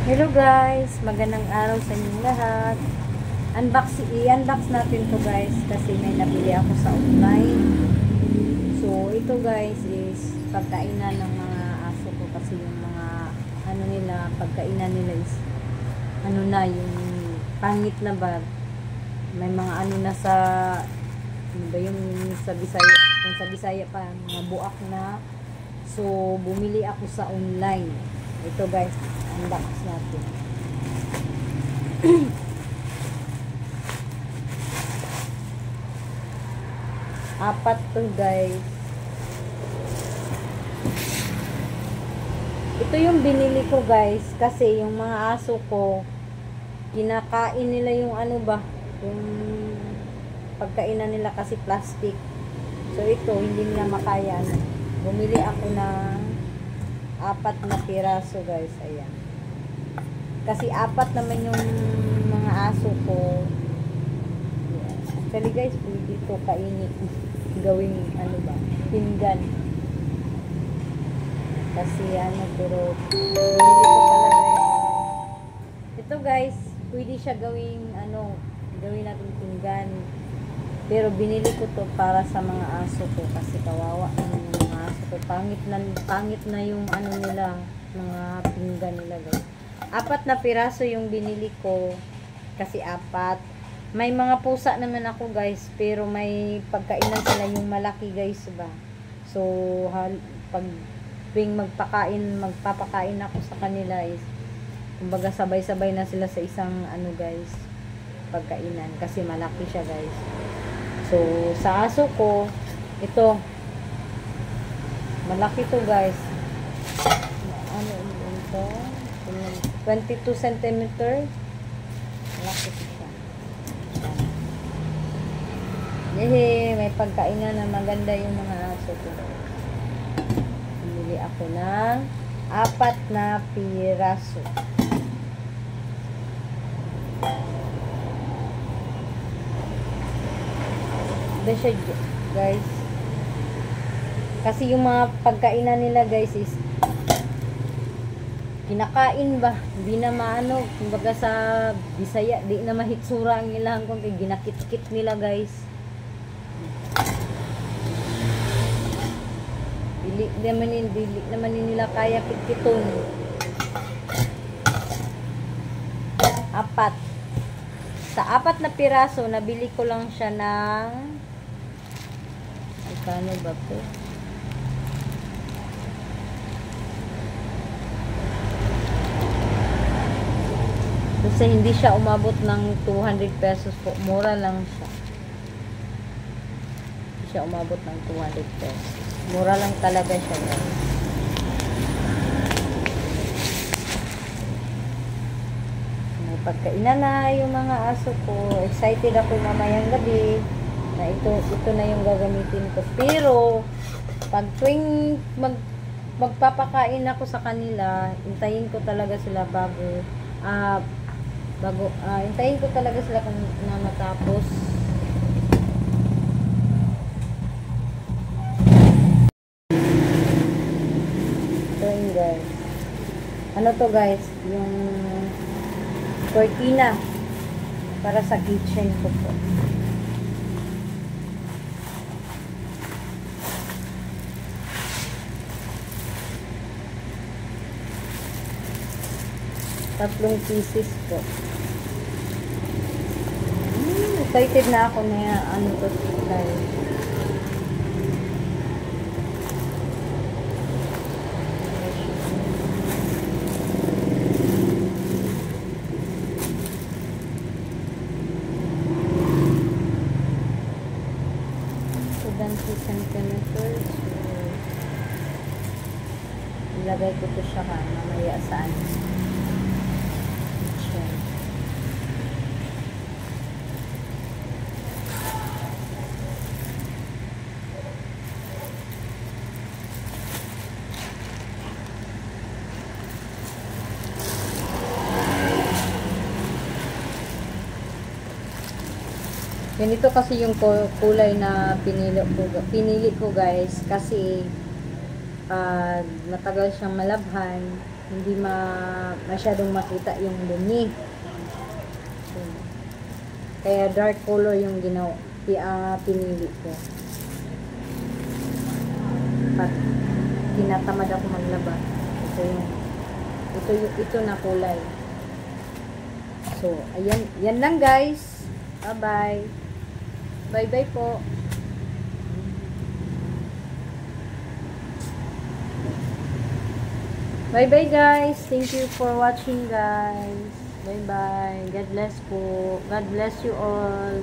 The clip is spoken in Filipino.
Hello guys, magandang araw sa inyong lahat. I-unbox natin to guys kasi may nabili ako sa online. So ito guys is pagkainan ng mga aso ko kasi yung mga pagkainan nila is yung pangit na ba. May mga yung sa Bisaya, kung sa Bisaya pa, mga buak na. So bumili ako sa online. Ito guys, unbox natin. Apat to guys. Ito yung binili ko guys kasi yung mga aso ko kinakain nila yung yung pagkainan nila kasi plastic. So ito hindi nila makaya. Bumili ako ng 4 na piraso guys, ayan. Kasi 4 naman yung mga aso ko. Ayan. Actually guys, pwede ito kainin. Gawing pinggan. Kasi pero binili ko talaga ito guys, pwede siya gawing gawin natin pinggan. Pero binili ko to para sa mga aso ko kasi kawawa yung mga aso ko. Pangit na yung nila, mga pinggan nila guys. 4 na piraso yung binili ko kasi 4. May mga pusa naman ako guys, pero may pagkainan sila yung malaki guys ba. So pag magpapakain ako sa kanila is kumbaga sabay-sabay na sila sa isang guys, pagkainan kasi malaki siya guys. So sa aso ko ito malaki to guys. Ito 22 cm. Malaki siya. May pagkainan na maganda yung mga aso ko. Bumili ako ng 4 na piraso. Siya guys kasi yung mga pagkainan nila guys is kinakain ba, hindi na kumbaga sa Bisaya di na mahitsura ang ilang kung ginakit-kit nila guys. Dili naman nila kaya kitkiton. 4 sa 4 na piraso nabili ko lang siya ng kano ba po? Kasi hindi siya umabot ng 200 pesos po. Mura lang siya. Hindi siya umabot ng 200 pesos. Mura lang talaga siya. May pagkainan na yung mga aso ko. Excited ako mamayang gabi na ito na yung gagamitin ko. Pero pag tuwing magpapakain ako sa kanila, hintayin ko talaga sila hintayin ko talaga sila kung na matapos. Ito yun guys. To guys, yung cortina para sa kitchen ko po. Tatlong pieces po. Excited na ako na to guys. So, 20 centimeters. Ilagay ko to siya mamaya saan. Ganito kasi yung kulay na pinili ko guys kasi matagal siyang malabhan. hindi masyadong makita yung dumi. Kaya dark color yung pinili ko. Pag tinatamad ako maglaba, ito na kulay. So, ayan, yan lang guys. Bye-bye. Bye-bye po. Bye-bye guys. Thank you for watching guys. Bye-bye. God bless po. God bless you all.